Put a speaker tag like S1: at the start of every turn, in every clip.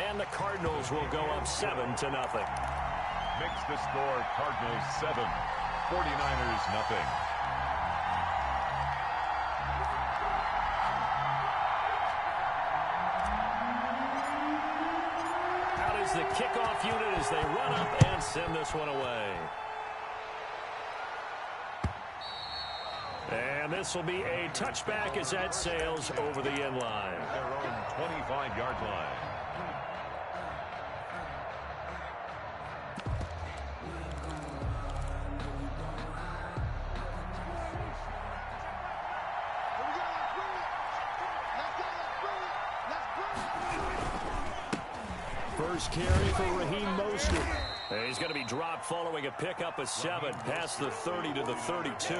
S1: And the Cardinals will go up 7-0.
S2: Makes the score Cardinals 7, 49ers nothing.
S1: Out is the kickoff unit as they run up and send this one away. And this will be a touchback as that sails over the end line.
S2: Their own 25-yard line.
S1: First carry for Raheem Mostert. He's going to be dropped following a pickup of 7 past the 30 to the 32.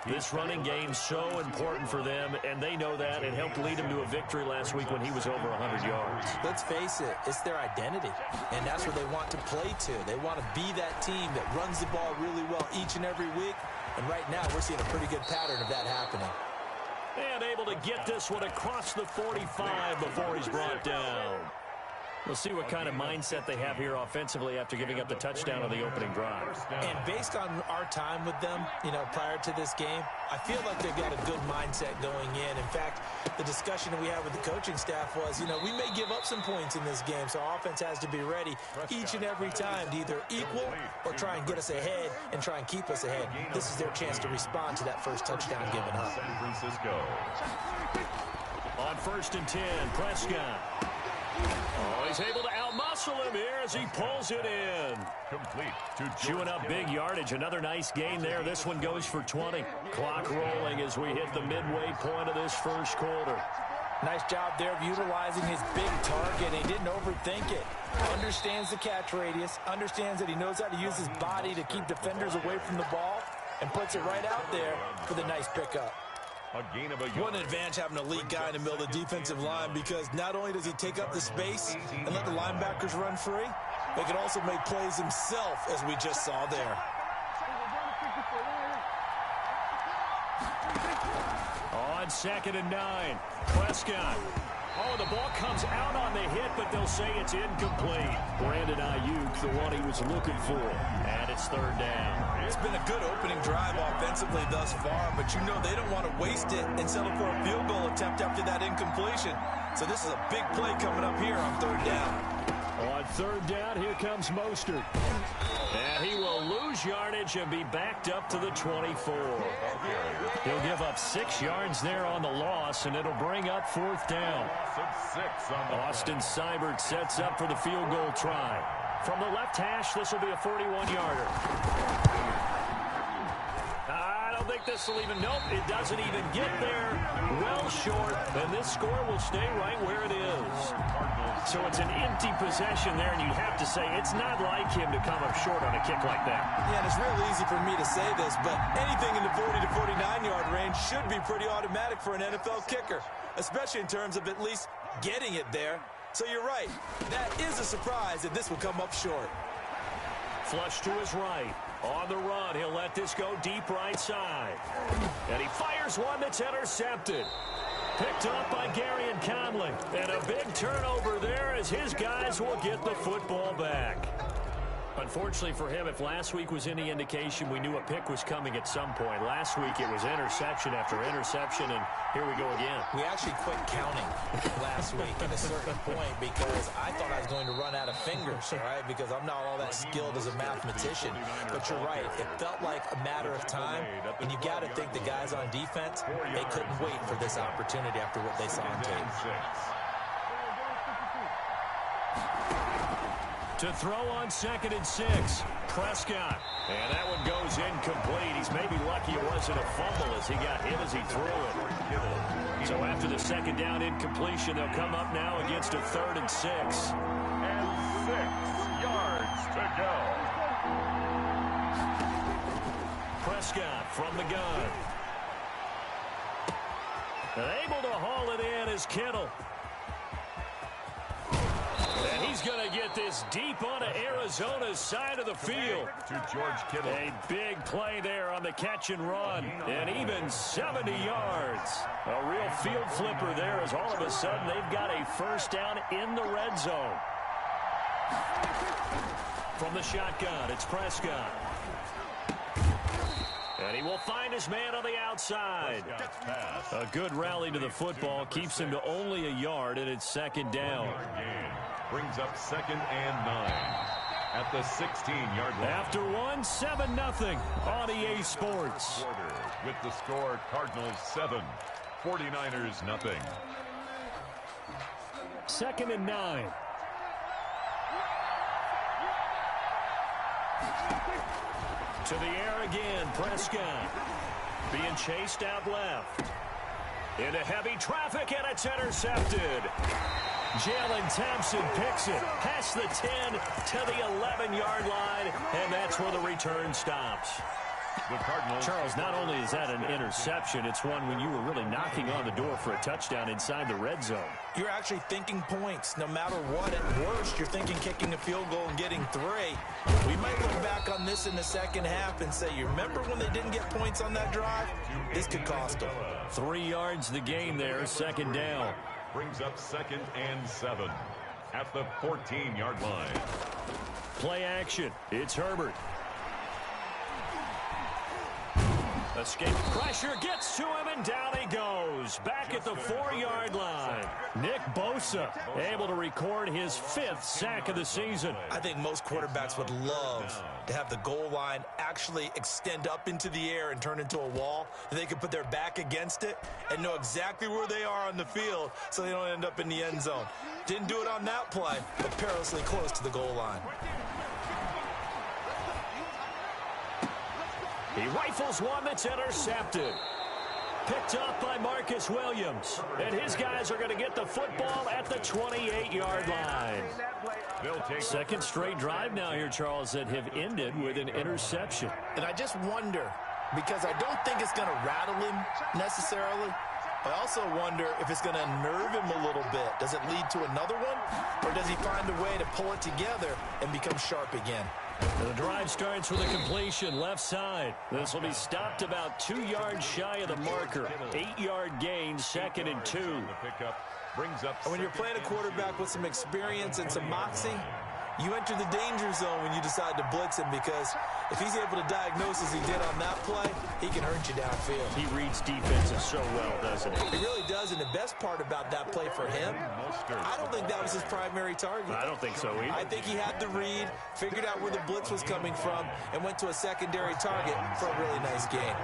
S1: This running game's so important for them, and they know that. It helped lead him to a victory last week when he was over 100 yards.
S3: Let's face it, it's their identity, and that's what they want to play to. They want to be that team that runs the ball really well each and every week, and right now we're seeing a pretty good pattern of that happening.
S1: And able to get this one across the 45 before he's brought down. We'll see what kind of mindset they have here offensively after giving up the touchdown on the opening drive.
S3: And based on our time with them, prior to this game, I feel like they've got a good mindset going in. In fact, the discussion that we had with the coaching staff was, we may give up some points in this game, so our offense has to be ready each and every time to either equal or try and get us ahead and try and keep us ahead. This is their chance to respond to that first touchdown given up.
S2: San Francisco.
S1: On 1st and 10, Prescott. Oh, he's able to outmuscle him here as he pulls it in.
S2: Complete to
S1: chewing up big yardage. Another nice gain there. This one goes for 20. Clock rolling as we hit the midway point of this first quarter.
S3: Nice job there of utilizing his big target. He didn't overthink it. Understands the catch radius. Understands that he knows how to use his body to keep defenders away from the ball. And puts it right out there for the nice pickup.
S2: A gain of a
S3: What an advantage having an elite guy in the middle of the defensive line, because not only does he take up the space and let the linebackers run free, but he can also make plays himself, as we just saw there.
S1: On 2nd and 9, Prescott. Oh, the ball comes out on the hit, but they'll say it's incomplete. Brandon Ayuk, the one he was looking for. And it's 3rd down.
S3: It's been a good opening drive offensively thus far, but they don't want to waste it and settle for a field goal attempt after that incompletion. So this is a big play coming up here on 3rd down.
S1: On 3rd down, here comes Mostert. And he will lose yardage and be backed up to the 24. He'll give up 6 yards there on the loss, and it'll bring up 4th down. Austin Seibert sets up for the field goal try. From the left hash, this will be a 41-yarder. I don't think this will even, nope, it doesn't even get there. Well short, and this score will stay right where it is. So it's an empty possession there, and you'd have to say it's not like him to come up short on a kick like that.
S3: Yeah, and it's real easy for me to say this, but anything in the 40 to 49-yard range should be pretty automatic for an NFL kicker, especially in terms of at least getting it there. So you're right. That is a surprise that this will come up short.
S1: Flush to his right. On the run, he'll let this go deep right side. And he fires one that's intercepted. Picked up by Gary and Conley. And a big turnover there as his guys will get the football back. Unfortunately for him, if last week was any indication, we knew a pick was coming at some point. Last week it was interception after interception, and here we go again.
S3: We actually quit counting last week at a certain point because I thought I was going to run out of fingers, all right, because I'm not all that skilled as a mathematician. But you're right. It felt like a matter of time, and you got to think the guys on defense, they couldn't wait for this opportunity after what they saw on tape.
S1: To throw on 2nd and 6, Prescott. And that one goes incomplete. He's maybe lucky it wasn't a fumble as he got hit as he threw it. So after the 2nd down incompletion, they'll come up now against a 3rd and 6.
S2: And 6 yards to go.
S1: Prescott from the gun. And able to haul it in is Kittle. And he's He's going to get this deep onto Arizona's side of the field.
S2: To George Kittle.
S1: A big play there on the catch and run. And even 70 yards. A real field flipper there as all of a sudden they've got a first down in the red zone. From the shotgun, it's Prescott. And he will find his man on the outside. A good rally to the football keeps him to only a yard, and it's second down.
S2: Brings up 2nd and 9 at the 16-yard line.
S1: After 7-0 on EA Sports.
S2: With the score, Cardinals 7, 49ers nothing.
S1: 2nd and 9. To the air again, Prescott. Being chased out left. Into heavy traffic, and it's intercepted. Jalen Thompson picks it past the 10 to the 11-yard line, and that's where the return stops.
S2: The Cardinals.
S1: Charles, not only is that an interception, it's one when you were really knocking on the door for a touchdown inside the red zone.
S3: You're actually thinking points. No matter what, at worst, you're thinking kicking a field goal and getting 3. We might look back on this in the second half and say, you remember when they didn't get points on that drive? This could cost them.
S1: 3 yards the gain there, second down.
S2: Brings up 2nd and 7 at the 14-yard line.
S1: Play action. It's Herbert. Escape pressure, gets to him, and down he goes. Back at the 4-yard line. Nick Bosa able to record his 5th sack of the season.
S3: I think most quarterbacks would love to have the goal line actually extend up into the air and turn into a wall. They could put their back against it and know exactly where they are on the field so they don't end up in the end zone. Didn't do it on that play, but perilously close to the goal line.
S1: He rifles one that's intercepted. Picked up by Marcus Williams. And his guys are going to get the football at the 28-yard line. Second straight drive now here, Charles, that have ended with an interception.
S3: And I just wonder, because I don't think it's going to rattle him necessarily. I also wonder if it's going to unnerve him a little bit. Does it lead to another one? Or does he find a way to pull it together and become sharp again?
S1: The drive starts with a completion left side. This will be stopped about 2 yards shy of the marker. 8-yard gain, 2nd and 2.
S3: And when you're playing a quarterback with some experience and some moxie, you enter the danger zone when you decide to blitz him, because if he's able to diagnose as he did on that play, he can hurt you downfield.
S1: He reads defenses so well, doesn't he?
S3: He really does, and the best part about that play for him, I don't think that was his primary target.
S1: I don't think so either.
S3: I think he had the read, figured out where the blitz was coming from, and went to a secondary target for a really nice gain.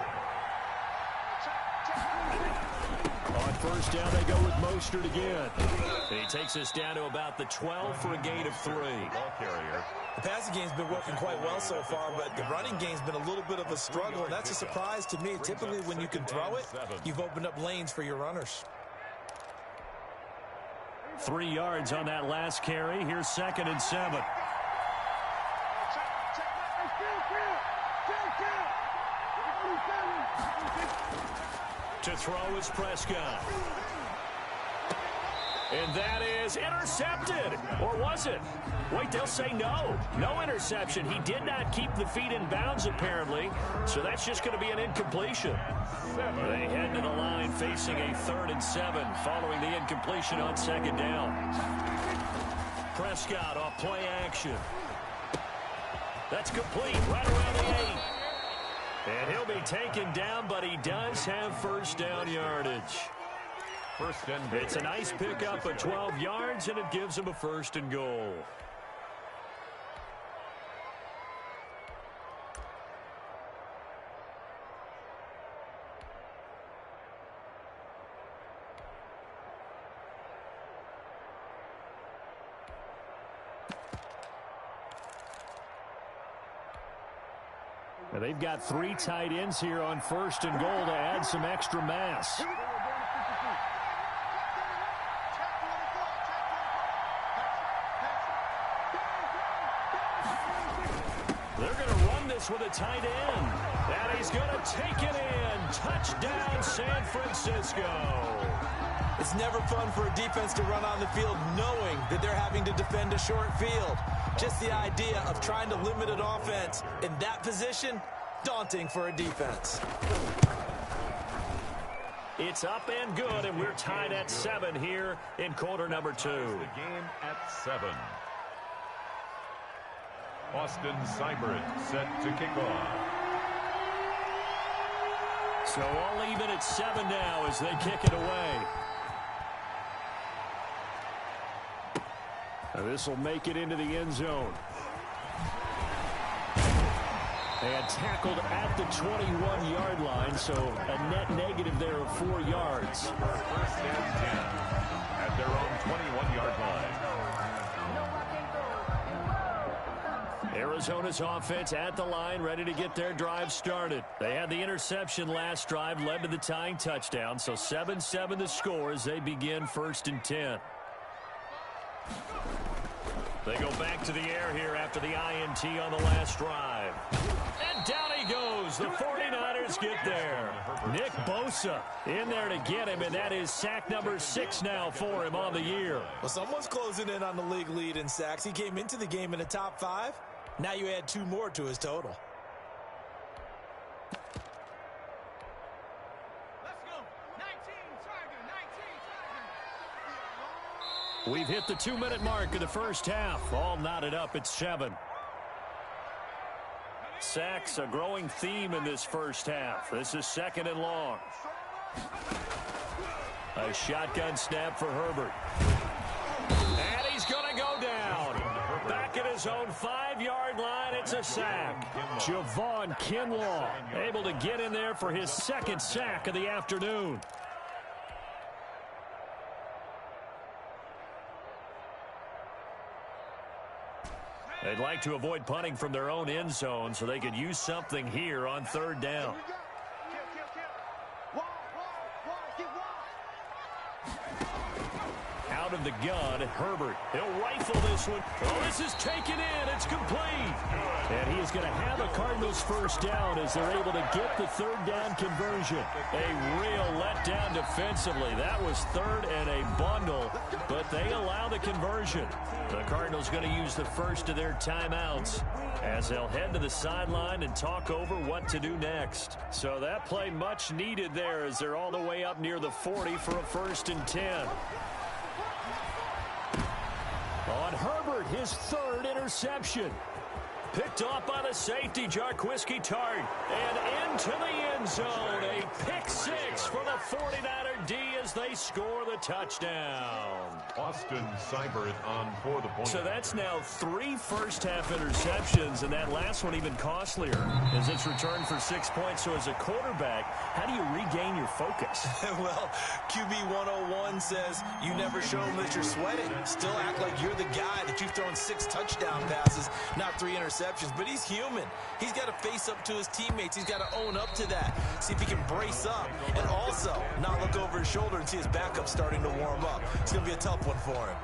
S1: On first down, they go with Mostert again. And he takes us down to about the 12 for a gain of 3.
S2: Ball carrier.
S3: The passing game's been working quite well so far, but the running game's been a little bit of a struggle, and that's a surprise to me. Typically, when you can throw it, you've opened up lanes for your runners.
S1: 3 yards on that last carry. Here's 2nd and 7. To throw is Prescott. And that is intercepted. Or was it? Wait, they'll say no. No interception. He did not keep the feet in bounds, apparently. So that's just going to be an incompletion. They head to the line facing a 3rd and 7 following the incompletion on 2nd down. Prescott off play action. That's complete right around the 8. And he'll be taken down, but he does have first down yardage. It's a nice pickup of 12 yards, and it gives him a 1st and goal. And they've got 3 tight ends here on 1st and goal to add some extra mass. this with a tight end. And he's going to take it in. Touchdown, San Francisco.
S3: It's never fun for a defense to run on the field knowing that they're having to defend a short field. Just the idea of trying to limit an offense in that position, daunting for a defense.
S1: It's up and good, and we're tied at 7 here in quarter number 2.
S2: The game at 7. Austin Seibert set to kick off.
S1: So all even at 7 now as they kick it away. This will make it into the end zone. And tackled at the 21-yard line, so a net negative there of 4 yards.
S2: First and 10 at their own 21-yard line.
S1: Arizona's offense at the line, ready to get their drive started. They had the interception last drive, led to the tying touchdown, so 7-7 the score as they begin first and 10. They go back to the air here after the INT on the last drive. And down he goes. The 49ers get there. Nick Bosa in there to get him, and that is sack number 6 now for him on the year.
S3: Well, someone's closing in on the league lead in sacks. He came into the game in the top 5. Now you add 2 more to his total.
S1: We've hit the 2-minute mark of the first half. All knotted up at 7. Sacks, a growing theme in this first half. This is 2nd and long. A shotgun snap for Herbert. And he's going to go down. Back at his own 5-yard line, it's a sack. Javon Kinlaw able to get in there for his 2nd sack of the afternoon. They'd like to avoid punting from their own end zone so they could use something here on 3rd down. Out of the gun, Herbert. He'll rifle this one. Oh, this is taken in. It's complete. And he is going to have a Cardinals first down as they're able to get the 3rd down conversion. A real letdown defensively. That was 3rd and a bundle, but they allow the conversion. The Cardinals going to use the first of their timeouts as they'll head to the sideline and talk over what to do next. So that play much needed there as they're all the way up near the 40 for a 1st and 10. On Herbert, his 3rd interception. Picked off by the safety, Jarquiski Tart. And into the end zone. A pick 6 for the 49er D as they score the touchdown.
S2: Austin Seibert on for the point.
S1: So that's now 3 first-half interceptions, and that last one even costlier as it's returned for 6 points. So as a quarterback, how do you regain your focus?
S3: Well, QB 101 says you never show them that you're sweating. Still act like you're the guy that you've thrown 6 touchdown passes, not 3 interceptions. But he's human. He's got to face up to his teammates. He's got to own up to that. See if he can brace up and also not look over his shoulder and see his backup starting to warm up. It's going to be a tough one for him.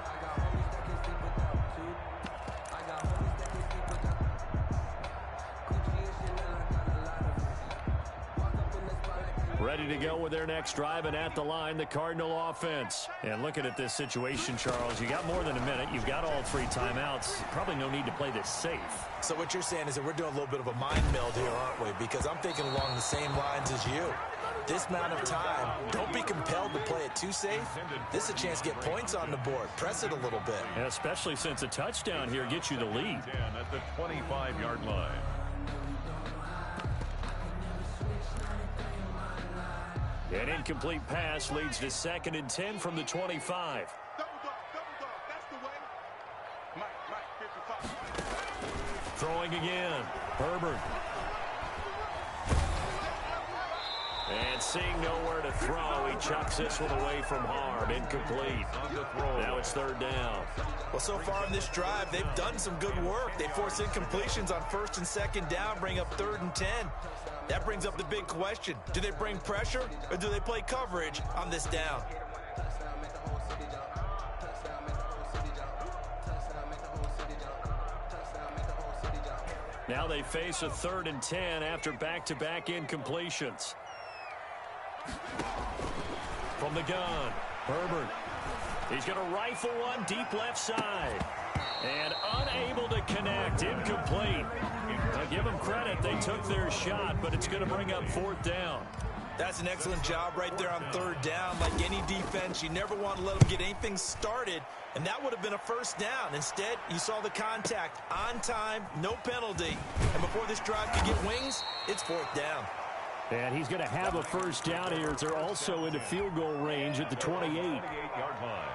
S1: Ready to go with their next drive, and at the line, the Cardinal offense. And looking at this situation, Charles, you got more than a minute. You've got all 3 timeouts. Probably no need to play this safe. So what you're saying is that we're doing a little bit of a mind meld here, aren't we? Because I'm thinking along the same lines as you. This amount of time, don't be compelled to play it too safe. This is a chance to get points on the board. Press it a little bit. And especially since a touchdown here gets you the lead.
S2: At the 25-yard line.
S1: An incomplete pass leads to 2nd and 10 from the 25. Throwing again. Herbert. And seeing nowhere to throw, he chucks this one away from harm. Incomplete. Now it's 3rd down.
S3: Well, so far in this drive, they've done some good work. They force incompletions on 1st and 2nd down, bring up 3rd and 10. That brings up the big question. Do they bring pressure or do they play coverage on this down?
S1: Now they face a 3rd and 10 after back-to-back incompletions. From the gun, Herbert. He's going to rifle one deep left side. And unable to connect, incomplete. Now give them credit, they took their shot, but it's going to bring up 4th down.
S3: That's an excellent job right there on 3rd down. Like any defense, you never want to let them get anything started, and that would have been a 1st down. Instead, you saw the contact on time, no penalty, and before this drive could get wings, it's 4th down.
S1: And he's going to have a 1st down here. They're also into field goal range at the 28-yard line.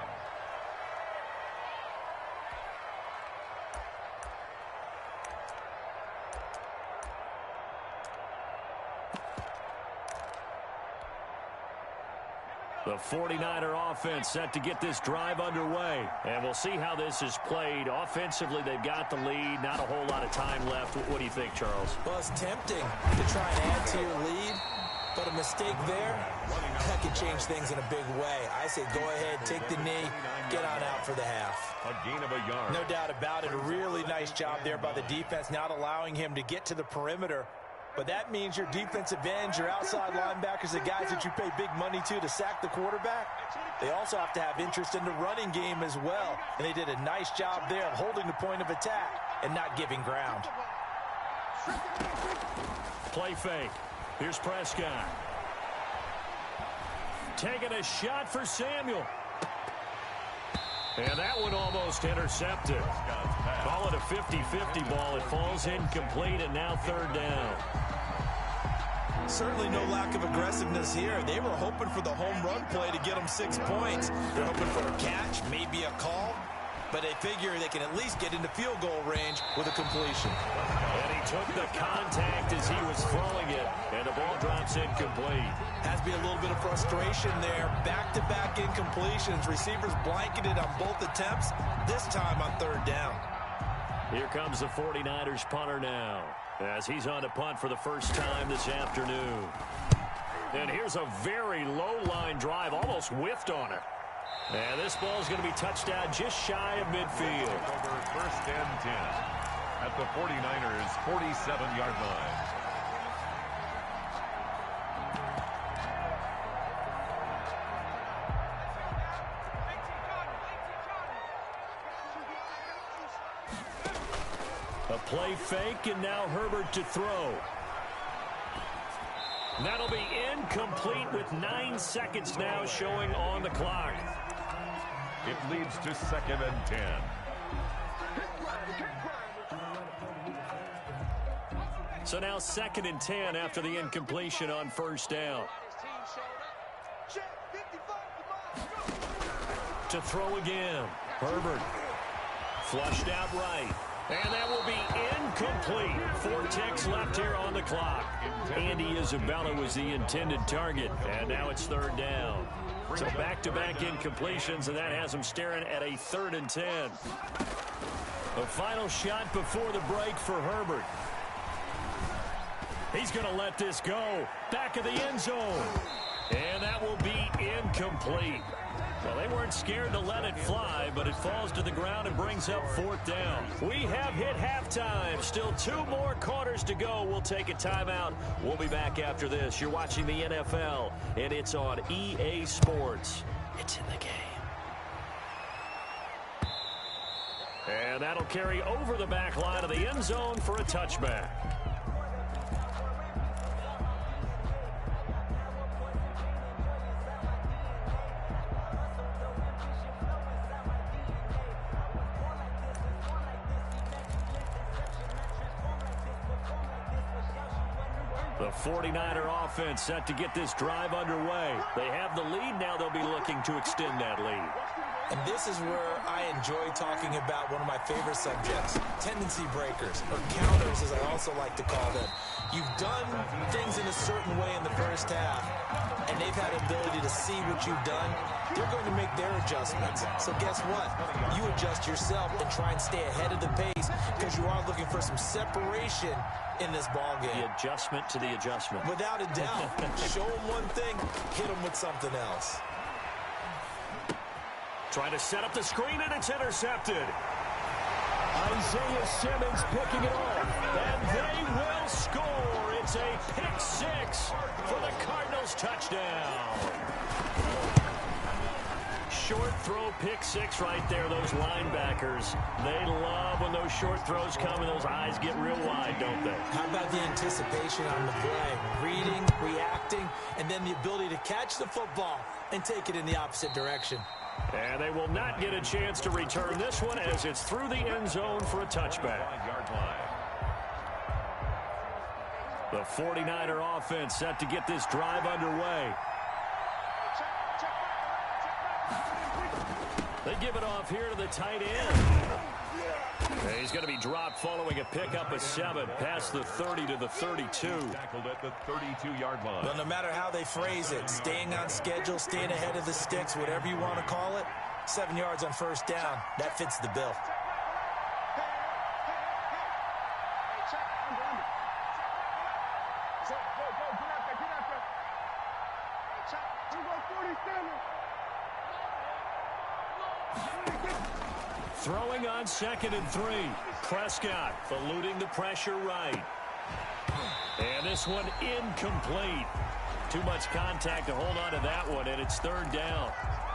S1: The 49er offense set to get this drive underway. And we'll see how this is played. Offensively, they've got the lead. Not a whole lot of time left. What do you think, Charles?
S3: Well, it's tempting to try and add to your lead. But a mistake there, that could change things in a big way. I say go ahead, take the knee, get on out for the half.
S2: A gain of a yard.
S3: No doubt about it. A really nice job there by the defense, not allowing him to get to the perimeter. But that means your defensive ends, your outside linebackers, the guys that you pay big money to sack the quarterback, they also have to have interest in the running game as well. And they did a nice job there of holding the point of attack and not giving ground.
S1: Play fake. Here's Prescott. Taking a shot for Samuel. And that one almost intercepted. Call it a 50-50 ball. It falls incomplete, and now 3rd down.
S3: Certainly no lack of aggressiveness here. They were hoping for the home run play to get them 6 points. They're hoping for a catch, maybe a call. But they figure they can at least get into field goal range with a completion.
S1: And he took the contact as he was throwing it, and the ball drops incomplete.
S3: Has to be a little bit of frustration there. Back-to-back incompletions. Receivers blanketed on both attempts, this time on 3rd down.
S1: Here comes the 49ers punter now, as he's on to punt for the first time this afternoon. And here's a very low-line drive, almost whiffed on it. And this ball is going to be touched down just shy of midfield.
S2: Over 1st and 10 at the 49ers' 47-yard line.
S1: A play fake, and now Herbert to throw. That'll be incomplete with 9 seconds now showing on the clock.
S2: It leads to 2nd and 10.
S1: So now 2nd and 10 after the incompletion on 1st down. To throw again. Herbert. Flushed out right. And that will be incomplete. 4 ticks left here on the clock. Andy Isabella was the intended target. And now it's 3rd down. So back-to-back incompletions, and that has them staring at a 3rd and 10. The final shot before the break for Herbert. He's going to let this go. Back of the end zone. And that will be incomplete. Well, they weren't scared to let it fly, but it falls to the ground and brings up 4th down. We have hit halftime. Still 2 more quarters to go. We'll take a timeout. We'll be back after this. You're watching the NFL, and it's on EA Sports. It's in the game. And that'll carry over the back line of the end zone for a touchback. The 49er offense set to get this drive underway. They have the lead now. They'll be looking to extend that lead.
S3: And this is where I enjoy talking about one of my favorite subjects, tendency breakers, or counters as I also like to call them. You've done things in a certain way in the first half, and they've had the ability to see what you've done. They're going to make their adjustments. So guess what? You adjust yourself and try and stay ahead of the pace because you are looking for some separation in this ball game.
S1: The adjustment to the adjustment.
S3: Without a doubt. Show them one thing, hit them with something else.
S1: Trying to set up the screen, and it's intercepted. Isaiah Simmons picking it off, and they will score. It's a pick six for the Cardinals touchdown. Short throw pick six right there. Those linebackers, they love when those short throws come and those eyes get real wide, don't they?
S3: How about the anticipation on the play? Reading, reacting, and then the ability to catch the football and take it in the opposite direction.
S1: And they will not get a chance to return this one as it's through the end zone for a touchback. The 49er offense set to get this drive underway. They give it off here to the tight end. He's going to be dropped following a pickup of 7 past the 30 to the 32.
S2: Tackled at the 32-yard line.
S3: Well, no matter how they phrase it, staying on schedule, staying ahead of the sticks, whatever you want to call it, 7 yards on first down, that fits the bill.
S1: Throwing on 2nd and 3. Prescott eluding the pressure right. And this one incomplete. Too much contact to hold on to that one, and it's 3rd down.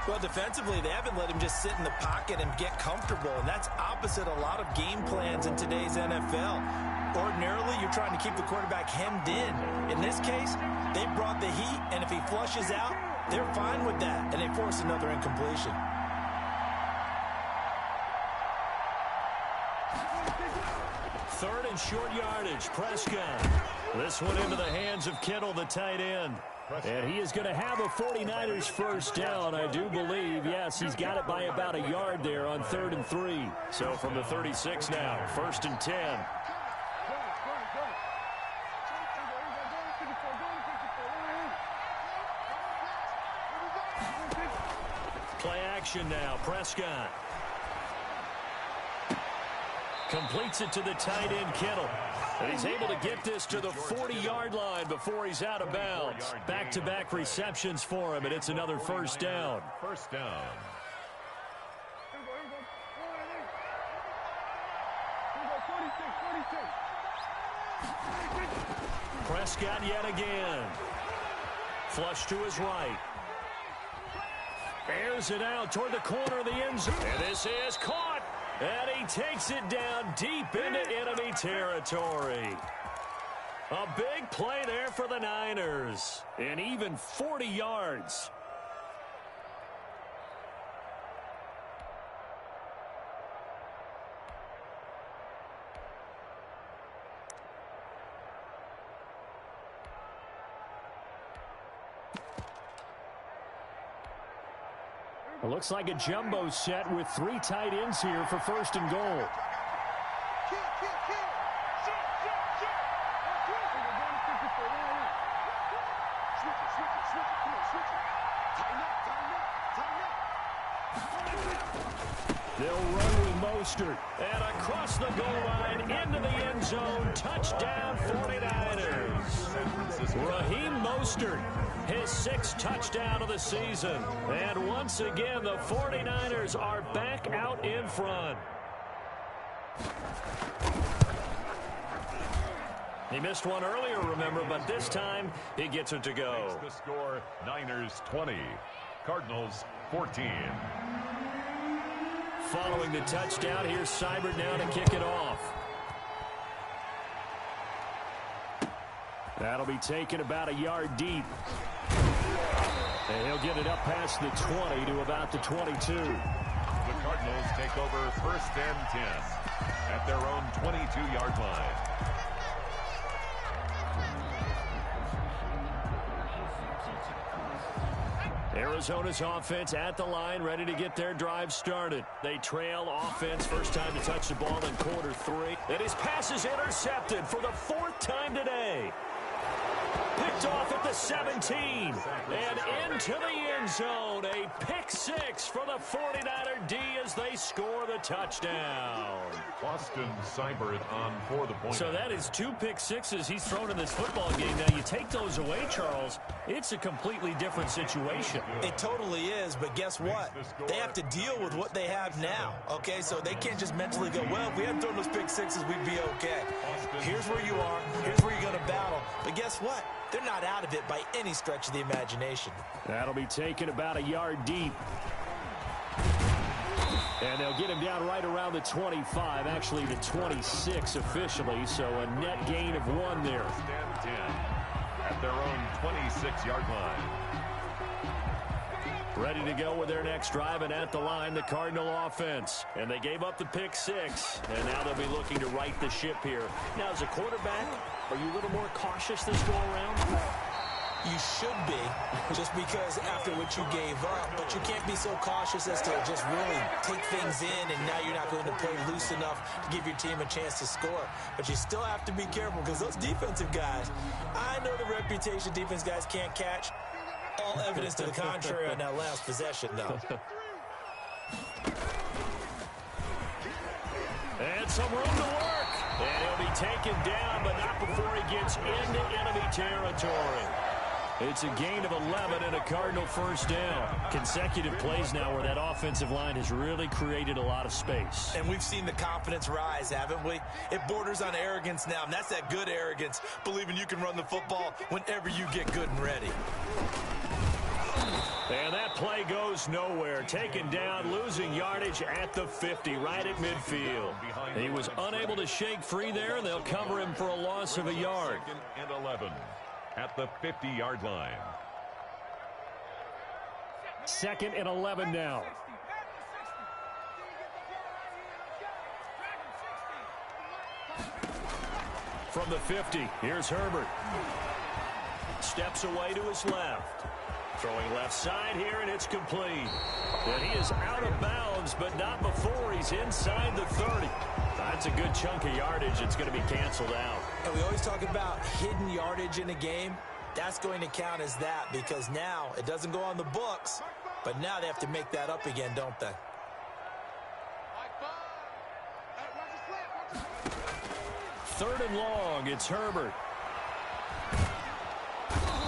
S3: Well, defensively, they haven't let him just sit in the pocket and get comfortable, and that's opposite a lot of game plans in today's NFL. Ordinarily, you're trying to keep the quarterback hemmed in. In this case, they brought the heat, and if he flushes out, they're fine with that, and they force another incompletion.
S1: Third and short yardage, Prescott. This one into the hands of Kittle, the tight end. And he is going to have a 49ers first down, I do believe. Yes, he's got it by about a yard there on 3rd and 3. So from the 36 now, 1st and 10. Play action now, Prescott. Completes it to the tight end, Kittle. And he's able to get this to the 40-yard line before he's out of bounds. Back-to-back receptions for him, and it's another first down.
S2: First down.
S1: Prescott yet again. Flush to his right. Airs it out toward the corner of the end zone. And this is caught. And he takes it down deep into enemy territory. A big play there for the Niners. And even 40 yards. It looks like a jumbo set with 3 tight ends here for 1st and goal. They'll run with Mostert. And across the goal line into the end zone. Touchdown 49ers. Raheem Mostert, his 6th touchdown of the season. And once again, the 49ers are back out in front. He missed one earlier, remember, but this time he gets it to go.
S2: Makes the score, Niners 20, Cardinals 14.
S1: Following the touchdown, here's Seibert now to kick it off. That'll be taken about a yard deep. And he'll get it up past the 20 to about the 22.
S2: The Cardinals take over 1st and 10 at their own 22-yard line.
S1: Arizona's offense at the line, ready to get their drive started. They trail offense, first time to touch the ball in quarter 3. And his pass is intercepted for the 4th time today. Picked off at the 17. And into the end zone. A pick six for the 49er D as they score the touchdown.
S2: Austin Seibert on for the point.
S1: So that is 2 pick sixes he's thrown in this football game. Now, you take those away, Charles, it's a completely different situation.
S3: It totally is, but guess what? They have to deal with what they have now, okay? So they can't just mentally go, well, if we hadn't thrown those pick sixes, we'd be okay. Here's where you are. Here's where you're going to battle. But guess what? They're not out of it by any stretch of the imagination.
S1: That'll be taken about a yard deep. And they'll get him down right around the 25, actually the 26 officially, so a net gain of 1 there.
S2: Stand 10 at their own 26-yard line.
S1: Ready to go with their next drive, and at the line, the Cardinal offense. And they gave up the pick six, and now they'll be looking to right the ship here. Now, as a quarterback, are you a little more cautious this go around?
S3: You should be, just because after what you gave up, but you can't be so cautious as to just really take things in, and now you're not going to play loose enough to give your team a chance to score. But you still have to be careful, because those defensive guys, I know the reputation defense guys can't catch. All evidence to the contrary on that last possession, though.
S1: And some room to work. And he'll be taken down, but not before he gets into enemy territory. It's a gain of 11 and a Cardinal first down. Consecutive plays now where that offensive line has really created a lot of space.
S3: And we've seen the confidence rise, haven't we? It borders on arrogance now, and that's that good arrogance, believing you can run the football whenever you get good and ready.
S1: And that play goes nowhere. Taken down, losing yardage at the 50, right at midfield. He was unable to shake free there, and they'll cover him for a loss of a yard.
S2: 2nd and 11 at the 50-yard line.
S1: 2nd and 11 now. From the 50, here's Herbert. Steps away to his left. Throwing left side here, and it's complete. And he is out of bounds, but not before he's inside the 30. That's a good chunk of yardage. It's going to be canceled out.
S3: And we always talk about hidden yardage in a game. That's going to count as that, because now it doesn't go on the books, but now they have to make that up again, don't they?
S1: 3rd and long, it's Herbert.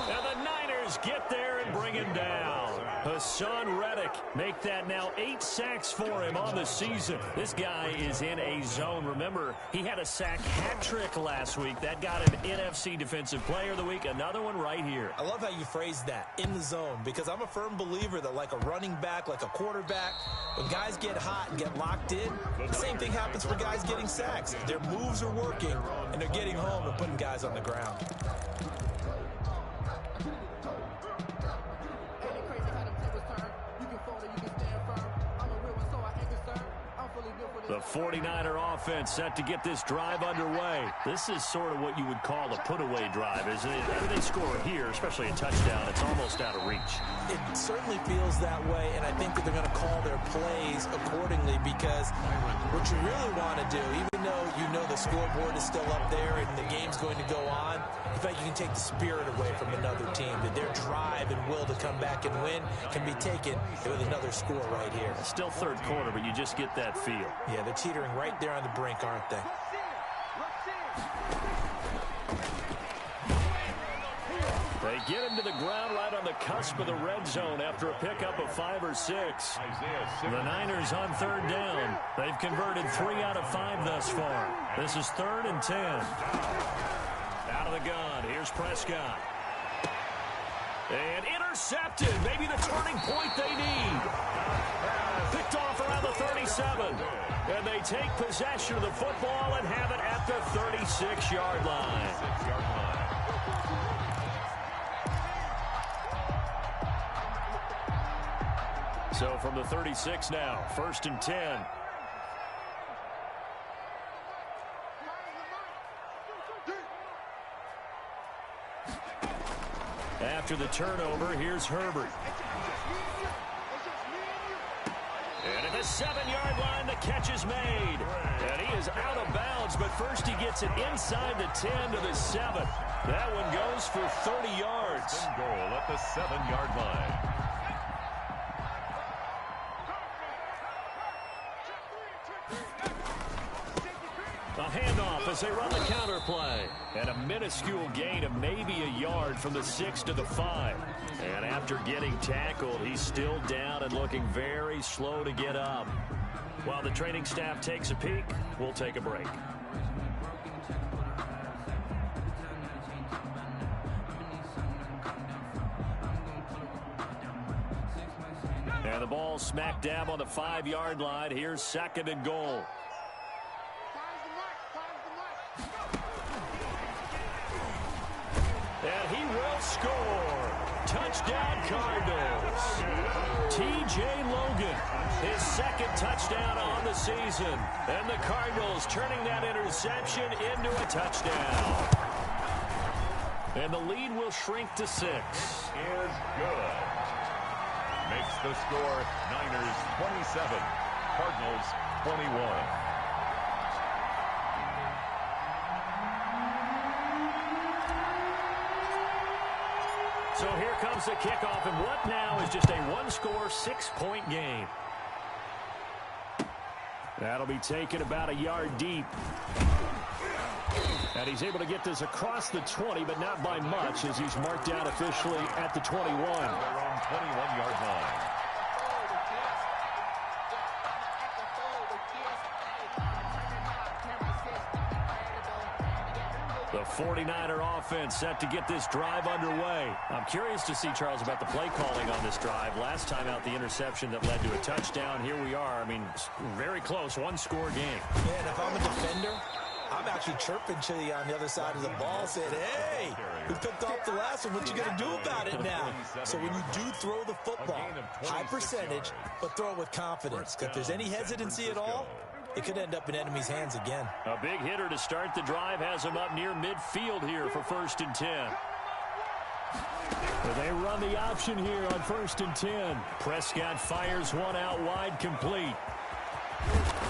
S1: And the Niners get there and bring him down. Hassan Reddick make that now 8 sacks for him on the season. This guy is in a zone. Remember, he had a sack hat trick last week. That got him NFC Defensive Player of the Week. Another one right here.
S3: I love how you phrase that, in the zone, because I'm a firm believer that like a running back, like a quarterback, when guys get hot and get locked in, the same thing happens for guys getting sacks. Their moves are working, and they're getting home and putting guys on the ground.
S1: The 49er offense set to get this drive underway. This is sort of what you would call a put-away drive, isn't it? If they score here, especially a touchdown, it's almost out of reach.
S3: It certainly feels that way, and I think that they're going to call their plays accordingly, because what you really want to do, even though you know the scoreboard is still up there and the game's going to go on, in fact, you can take the spirit away from another team. That their drive and will to come back and win can be taken with another score right here.
S1: Still 3rd quarter, but you just get that feel.
S3: Yeah, they're teetering right there on the brink, aren't they?
S1: They get him to the ground right on the cusp of the red zone after a pickup of 5 or 6. The Niners on 3rd down. They've converted 3 out of 5 thus far. This is 3rd and 10. Out of the gun, here's Prescott. And intercepted, maybe the turning point they need. Picked off around the 37. And they take possession of the football and have it at the 36-yard line. So from the 36 now, 1st and 10. After the turnover, here's Herbert. And at the 7-yard line, the catch is made. And he is out of bounds, but first he gets it inside the 10 to the 7. That one goes for 30 yards.
S2: First and goal at the 7-yard line.
S1: A handoff as they run the counter play. And a minuscule gain of maybe a yard from the 6 to the 5. And after getting tackled, he's still down and looking very slow to get up. While the training staff takes a peek, we'll take a break. And the ball smack dab on the 5-yard line. Here's 2nd and goal. And he will score. Touchdown Cardinals. T.J. Logan, his 2nd touchdown on the season. And the Cardinals turning that interception into a touchdown. And the lead will shrink to 6.
S2: Is good. Makes the score Niners 27, Cardinals 21.
S1: So here comes the kickoff, and what now is just a one-score, 6-point game. That'll be taken about a yard deep. And he's able to get this across the 20, but not by much, as he's marked out officially at the 21.
S2: They're on 21-yard line.
S1: The 49er offense set to get this drive underway. I'm curious to see, Charles, about the play calling on this drive. Last time out, the interception that led to a touchdown. Here we are. I mean, very close, one-score game.
S3: Yeah, and if I'm a defender, I'm actually chirping to you on the other side of the ball, saying, hey, we picked off the last one. What you going to do about it now? So when you do throw the football, high percentage, but throw it with confidence. If there's any hesitancy at all, it could end up in enemy's hands again.
S1: A big hitter to start the drive has him up near midfield here for 1st and 10. But they run the option here on 1st and 10. Prescott fires one out wide, complete.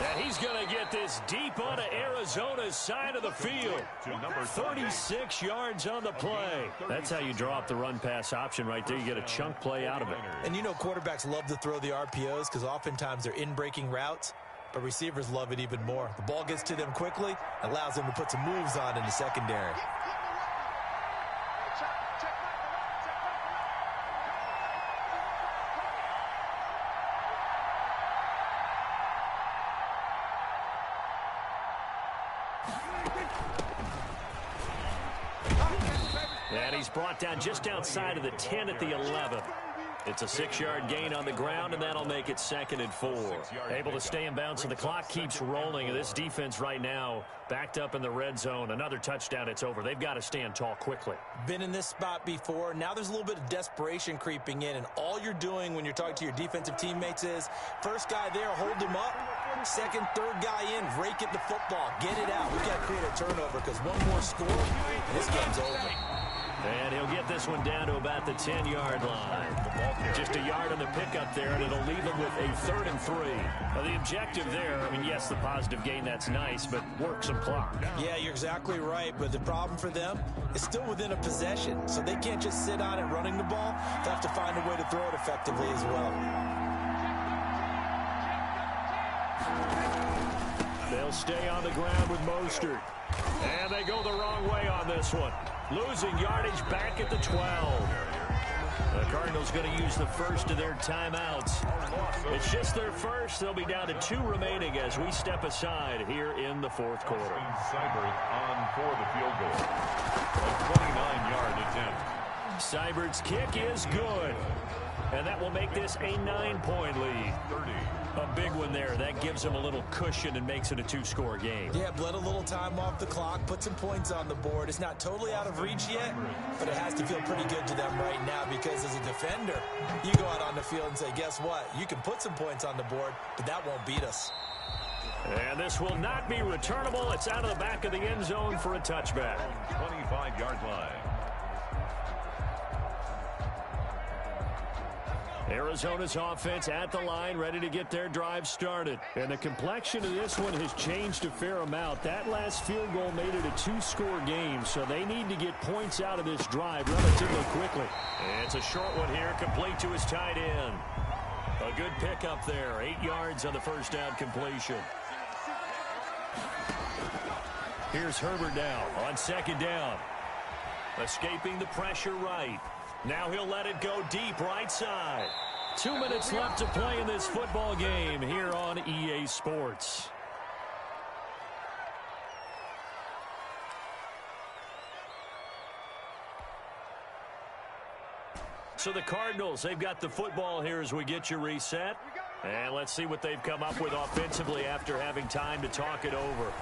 S1: And he's going to get this deep onto Arizona's side of the field. 36 yards on the play. That's how you draw up the run-pass option right there. You get a chunk play out of it.
S3: And you know quarterbacks love to throw the RPOs because oftentimes they're in-breaking routes. But receivers love it even more. The ball gets to them quickly, allows them to put some moves on in the secondary.
S1: And he's brought down just outside of the 10 at the 11. It's a 6-yard gain on the ground, and that'll make it 2nd and 4. Able to stay in bounds, so the clock keeps rolling. And this defense right now backed up in the red zone. Another touchdown, it's over. They've got to stand tall quickly.
S3: Been in this spot before. Now there's a little bit of desperation creeping in, and all you're doing when you're talking to your defensive teammates is first guy there, hold him up. Second, third guy in, rake it the football. Get it out. We've got to create a turnover because one more score, and this game's over.
S1: And he'll get this one down to about the 10-yard line. Just a yard on the pickup there, and it'll leave him with a 3rd and 3. Now, the objective there, I mean, yes, the positive gain, that's nice, but work some clock.
S3: Yeah, you're exactly right, but the problem for them is still within a possession, so they can't just sit on it running the ball. They have to find a way to throw it effectively as well.
S1: They'll stay on the ground with Mostert. And they go the wrong way on this one. Losing yardage back at the 12. The Cardinals going to use the first of their timeouts. It's just their first. They'll be down to 2 remaining as we step aside here in the 4th quarter.
S2: Seibert on for the field goal. A 29-yard attempt.
S1: Seibert's kick is good. And that will make this a 9-point lead.
S2: 30.
S1: A big one there. That gives him a little cushion and makes it a 2-score game.
S3: Yeah, bled a little time off the clock, put some points on the board. It's not totally out of reach yet, but it has to feel pretty good to them right now because as a defender, you go out on the field and say, guess what? You can put some points on the board, but that won't beat us.
S1: And this will not be returnable. It's out of the back of the end zone for a touchback.
S2: 25-yard line.
S1: Arizona's offense at the line, ready to get their drive started. And the complexion of this one has changed a fair amount. That last field goal made it a two-score game, so they need to get points out of this drive relatively quickly. And it's a short one here, complete to his tight end. A good pickup there, 8 yards on the first down completion. Here's Herbert now on second down. Escaping the pressure right. Now he'll let it go deep right side. 2 minutes left to play in this football game here on EA Sports. So the Cardinals, they've got the football here as we get you reset. And let's see what they've come up with offensively after having time to talk it over.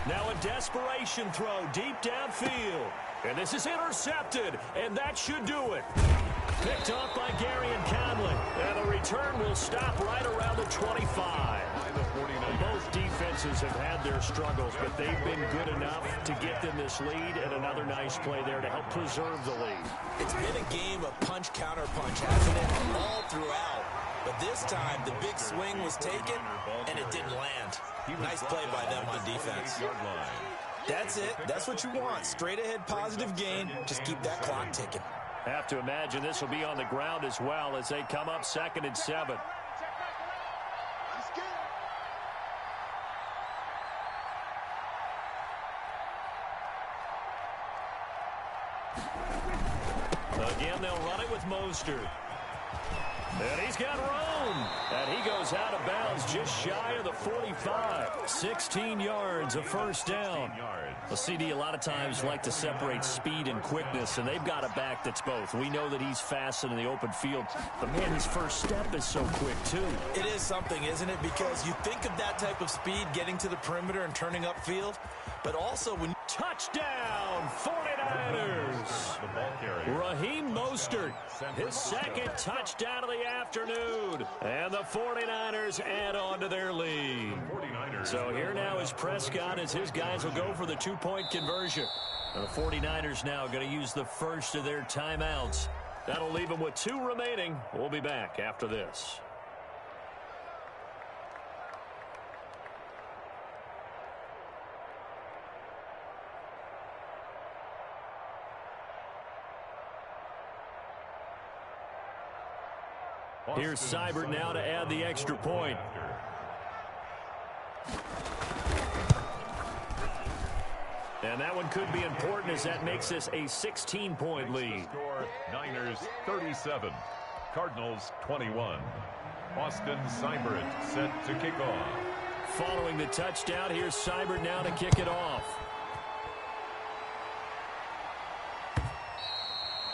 S1: Now a desperation throw deep downfield. And this is intercepted, and that should do it. Picked off by Gary and Conley. And the return will stop right around the 25. Both defenses have had their struggles, but they've been good enough to get them this lead, and another nice play there to help preserve the lead.
S3: It's been a game of punch-counter-punch, hasn't it? All throughout. But this time, the big swing was taken, and it didn't land. Nice play by them on defense. That's it. That's what you want. Straight ahead positive gain. Just keep that clock ticking.
S1: Have to imagine this will be on the ground as well as they come up 2nd and 7. Again, they'll run it with Mostert. And he's got room. And he goes out of bounds just shy of the 45. 16 yards, a first down. The CD a lot of times like to separate speed and quickness, and they've got a back that's both. We know that he's fast in the open field, but man, his first step is so quick too.
S3: It is something, isn't it? Because you think of that type of speed getting to the perimeter and turning upfield, but also when touchdown, 49ers. Raheem Mostert, his second touchdown of the afternoon, and the 49ers add on to their lead. So here now is Prescott as his guys will go for the two-point conversion. And the 49ers now going to use the first of their timeouts. That'll leave them with 2 remaining. We'll be back after this. Here's Seibert now to add the extra point. And that one could be important as that makes this a 16-point lead.
S2: Score, Niners 37, Cardinals 21. Austin Seibert set to kick off.
S1: Following the touchdown, here's Seibert now to kick it off.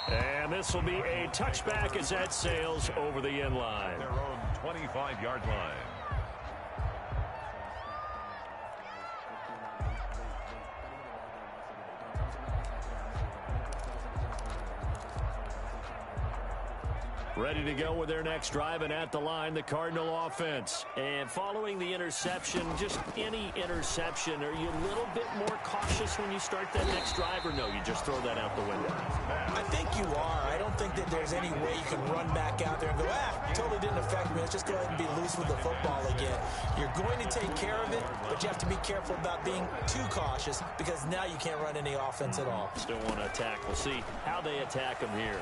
S1: And this will be a touchback as that sails over the end line.
S2: Their own 25-yard line.
S1: Ready to go with their next drive, and at the line, the Cardinal offense. And following the interception, just any interception, are you a little bit more cautious when you start that next drive, or no, you just throw that out the window?
S3: I think you are. I don't think that there's any way you can run back out there and go, totally didn't affect me. Let's just go ahead and be loose with the football again. You're going to take care of it, but you have to be careful about being too cautious because now you can't run any offense at all.
S1: Still want to attack. We'll see how they attack him here.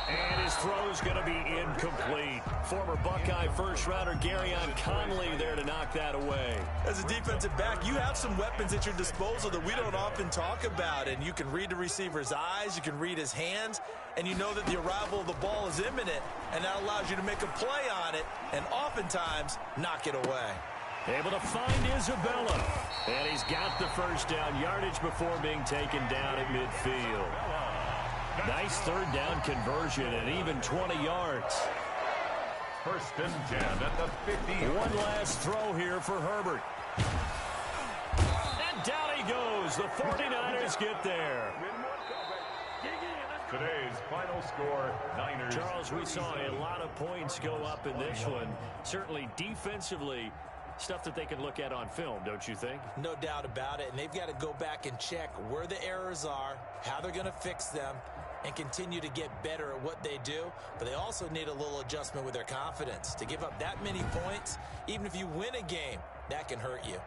S1: And his throw is going to be incomplete. Former Buckeye first-rounder Garyon Conley there to knock that away.
S3: As a defensive back, you have some weapons at your disposal that we don't often talk about. And you can read the receiver's eyes, you can read his hands, and you know that the arrival of the ball is imminent, and that allows you to make a play on it and oftentimes knock it away.
S1: Able to find Isabella. And he's got the first down yardage before being taken down at midfield. Nice third down conversion and even 20 yards.
S2: First and 10 at the 50.
S1: One last throw here for Herbert. And down he goes. The 49ers get there.
S2: Today's final score, Niners.
S1: Charles, we saw a lot of points go up in this one. Certainly defensively, stuff that they can look at on film, don't you think?
S3: No doubt about it. And they've got to go back and check where the errors are, how they're going to fix them. and continue to get better at what they do, but they also need a little adjustment with their confidence. To give up that many points, even if you win a game, that can hurt you.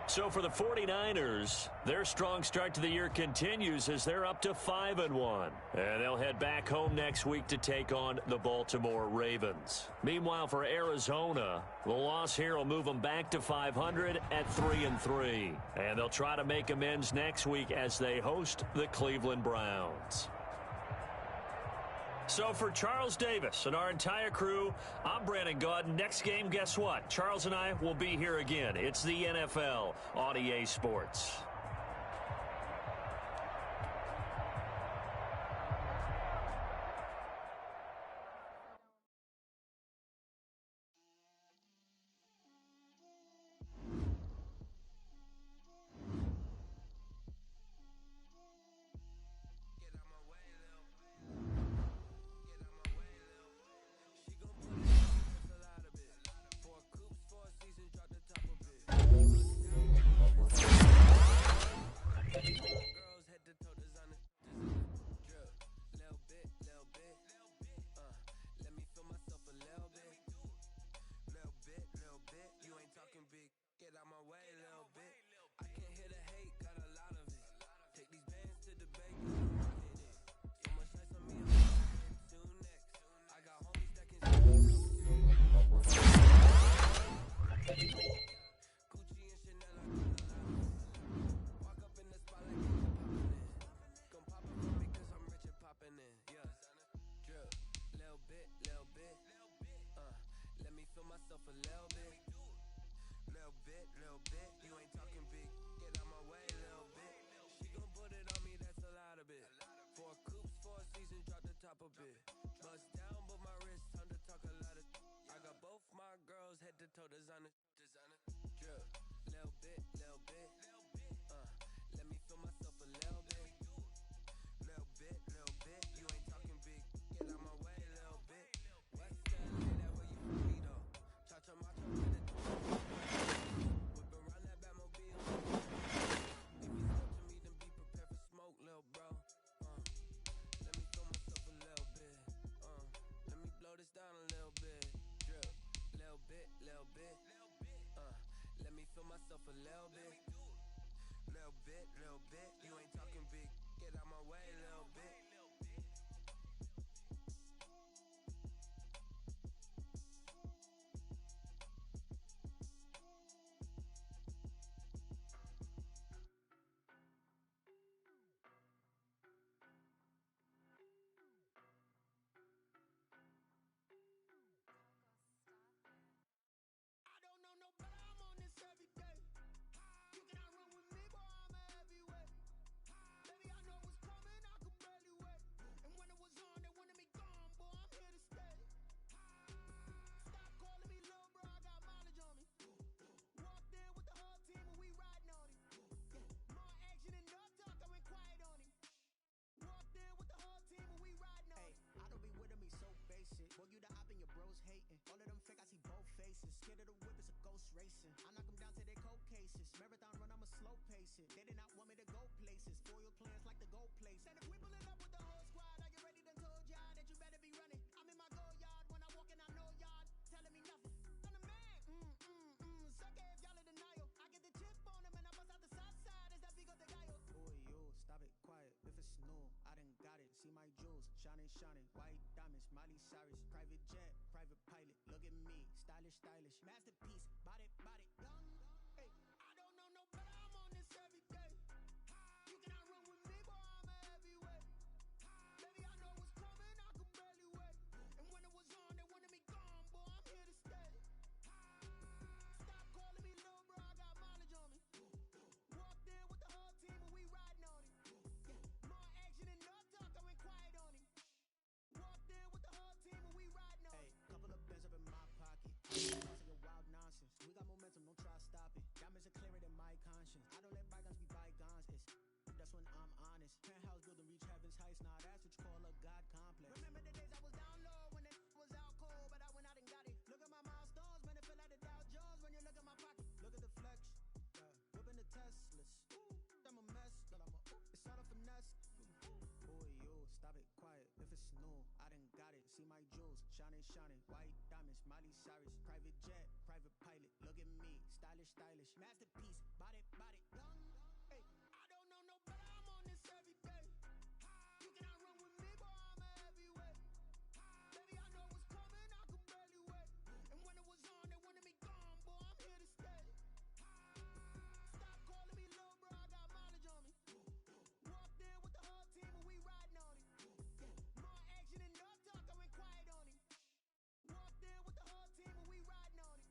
S1: So for the 49ers, their strong start to the year continues as they're up to 5-1. And they'll head back home next week to take on the Baltimore Ravens. Meanwhile, for Arizona, the loss here will move them back to 500 at 3-3. And they'll try to make amends next week as they host the Cleveland Browns. So for Charles Davis and our entire crew, I'm Brandon Gaudin. Next game, guess what? Charles and I will be here again. It's the NFL on EA Sports.
S4: private jet, private pilot. Look at me, stylish, stylish. Masterpiece, body, body. Hey, I don't know no better, I'm on this every day. You cannot run with me, boy, I'm a heavyweight. Baby, I know what's coming, I can barely wait. And when it was on, they wanted me gone, boy, I'm here to stay. Stop calling me little bro, I got mileage on me. Walked in with the whole team and we riding on it. More action and no talk, I went quiet on it. Walked in with the whole team and we riding on it.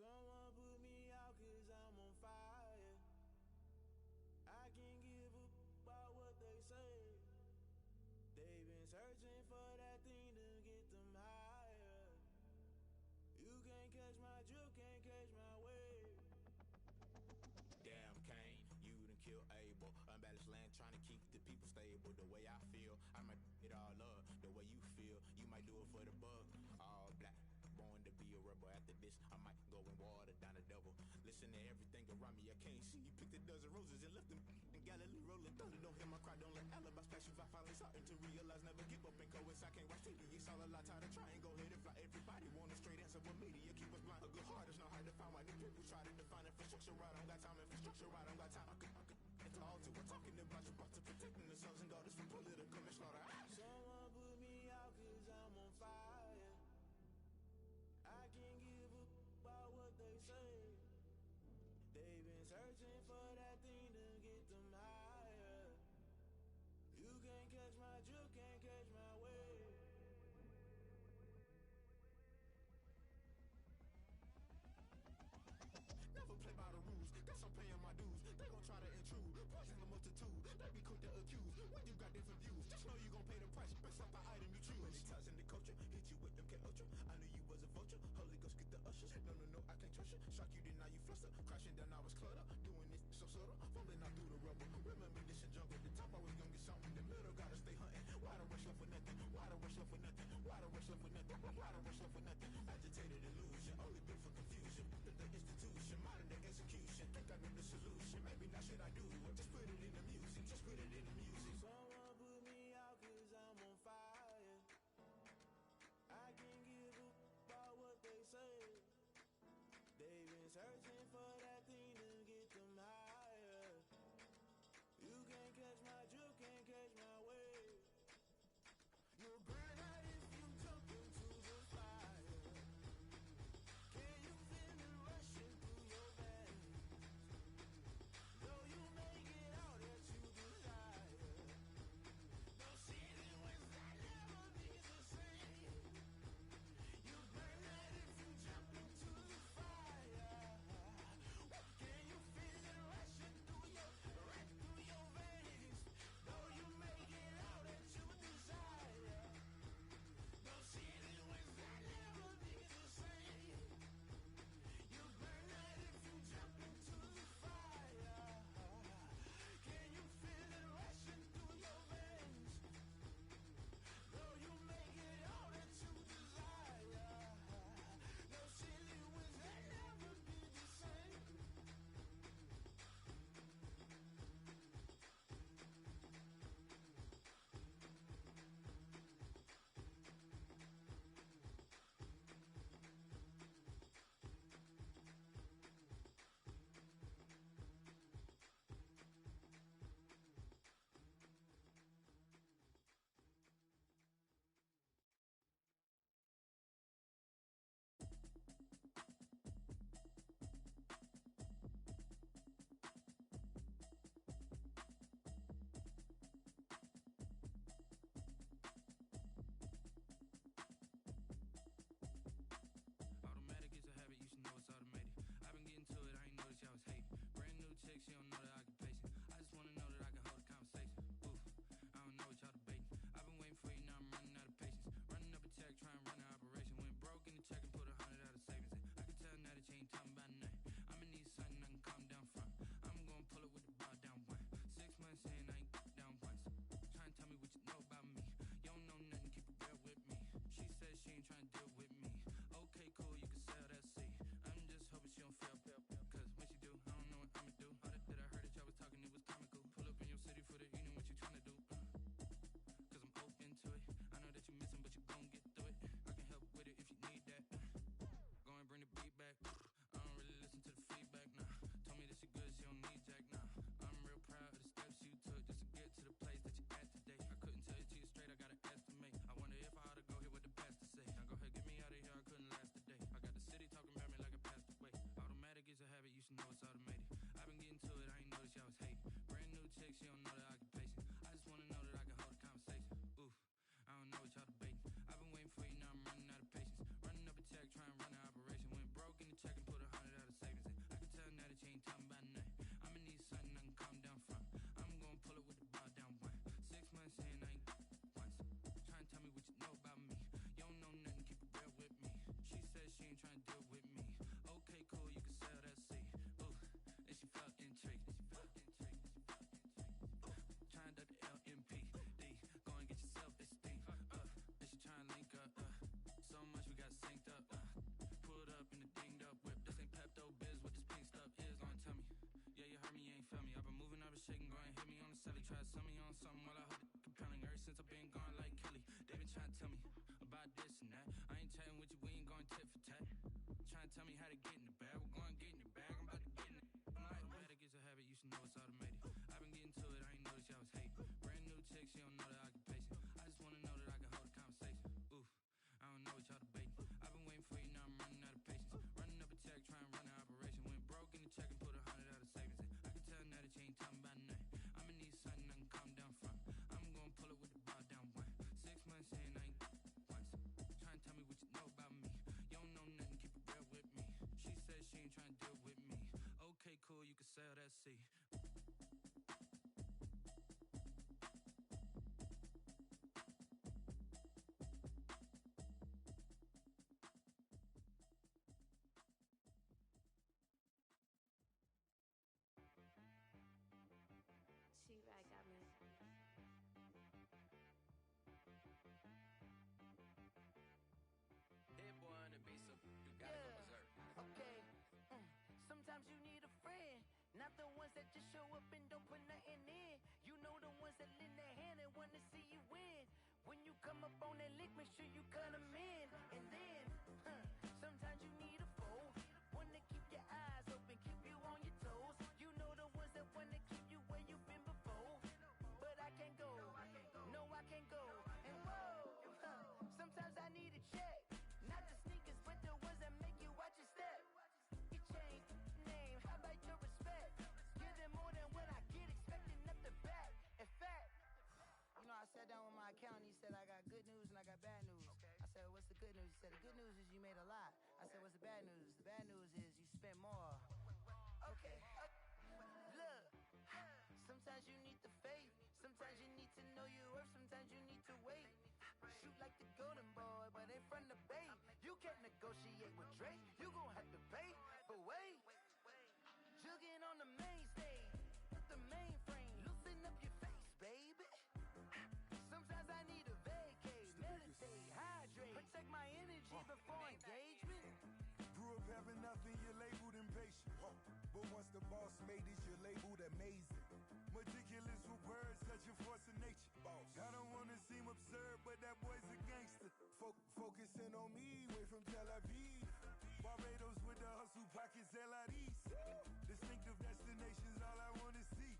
S4: Someone put me out cause I'm on fire. I can't give up about what they say. They've been searching for that thing to get them higher. You can't catch my drift, can't catch my wave. Damn Kane, you done kill Abel. Unbalanced land trying to keep the people stable. The way I feel, I might it all up. The way you feel, you might do it for the buck. All black, born to be a rebel. After this, I might go and water down the double. Listen to everything around me, I can't see. You picked a dozen roses and left them in Galilee rolling thunder. Don't hear my cry, don't let alibis pass you. I finally starting to realize, never give up and coincide. I can't watch TV, it's all a lot. Tired of trying, go ahead and fly. Everybody want a straight answer with media, keep us blind. A good heart is not hard to find. Why the people try to define infrastructure right? I don't got time, infrastructure right, I don't got time. I could it's all to we're talking about you, about to protecting the sons and daughters from political and slaughter. Someone put me out cause I'm on fire. I can't give up about what they say. They've been searching for that thing to get them higher. You can't catch my drift, can't catch my wave. Never play by the rules, guess I'm paying my dues. They gon' try to intrude, poison the multitude. They be quick to accuse, when you got different views. Just know you gon' pay the price, based off the item you choose. Many times in the culture, hit you with them K-Ultra. I knew you was a vulture, Holy Ghost get the ushers. No, I can't trust you. Shock you, then now you fluster. Crashing down, I was cluttered. Doing this so subtle, falling out through the rubble. Remember this and jungle, the top always gonna get something. The middle gotta stay hunting. Why the rush left for nothing? Why the rush left for nothing? Why the rush left for nothing? Why the rush left for nothing? Agitated illusion, only built for confusion. The institution, modern day execution. Think I know the solution. Maybe not should I do it? Just put it in the music. Just put it in the music. Someone put me out cause I'm on fire. I can't give up about what they say. They've been searching for that thing to get them higher. You can't catch my drift, can't catch my wave. You'll burn out if you jump into the fire.
S5: Not the ones that just show up and don't put nothing in. You know the ones that lend their hand and want to see you win. When you come up on that lick, make sure you cut them in. And then, sometimes you need a foe. One to keep your eyes open, keep you on your toes. You know the ones that want to keep you where you've been before. But I can't go, no I can't go. And whoa, sometimes I need a check. Not the sneakers, but the ones that make you watch your step. You change name, how about your respect? Give them more than what I get, expecting up the back. In fact, you know, I sat down with my accountant. He said, I got good news and I got bad news. I said, what's the good news? He said, the good news is you made a lot. I said, what's the bad news? The bad news is you spent more. Okay. Look, sometimes you need the faith. Sometimes you need to know your worth. Sometimes you need to wait. Shoot like the golden boy, but ain't from the bay. You can't negotiate with Drake. You gon' have to pay. But wait, jugging on the main stage. Put the mainframe. Loosen up your face, baby. Sometimes I need a vacate, meditate, hydrate, protect my energy before engagement.
S4: Grew up having nothing, you're labeled impatient. But once the boss made it, you're labeled amazing. Meticulous with words, such a force of nature. I don't wanna seem absurd, but that boy's a gangster. Focusing on me, way from Tel Aviv. Barbados with the hustle pockets, LIDs. Distinctive destinations, all I wanna see.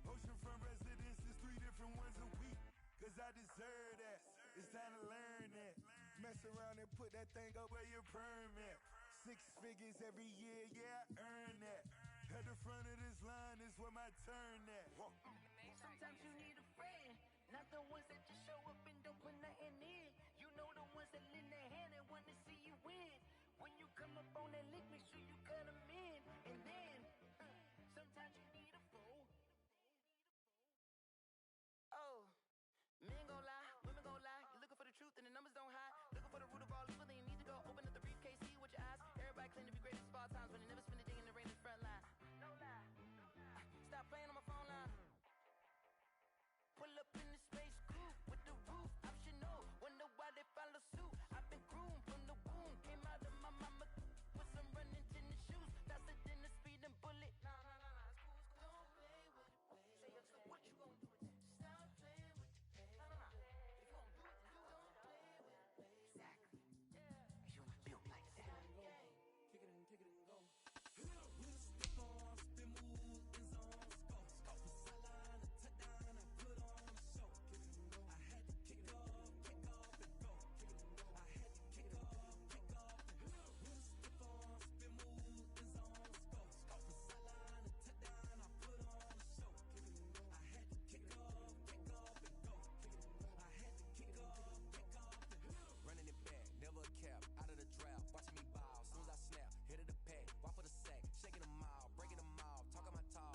S4: Oceanfront residences, 3 different ones a week. Cause I deserve that, it's time to learn that. Mess around and put that thing up where your permit. 6 figures every year, yeah, I earn that. At the front of this line is where my turn at.
S5: Sometimes you need a friend, not the ones that just show up and don't put nothing in. You know the ones that lend their hand and want to see you win. When you come up on that lick, make sure you cut them in. And then, sometimes you need a fool. Oh. Men gon' lie, women gon' lie. You're looking for the truth and the numbers don't hide. Looking for the root of all evil, then you need to go open up the briefcase, see with your eyes. Everybody claim to be greatest of all times, but they never spend a day in the rain in the front line. No lie. Stop playing on my phone line. Pull up in the space coupe with the roof optional. Wonder why they follow suit. I've been groomed from the womb. Came out of my mama with some running tennis shoes. Faster than the speeding bullet. Nah, it's cool, it's cool. Don't play with it, baby. Say, what you gon' do with that? Stop playing with it. No. If you gon' do it, then you don't play with it, baby. Exactly. Yeah. You built like that.
S4: Kick it and go. With a stick on, spin move, in zone, go. Sideline, a touchdown, I put on a show. I had to kick off and go. I had to kick off and go. With a stick on, spin move, in zone, go. Sideline, a touchdown, I put on a show. I had to kick off and go. I had to kick off and go.
S6: Running it back, never a cap, out of the draft, watching me ball, soon as I snap, hit of the pack, walk for the sack, shaking them all, breaking them all, talking my talk,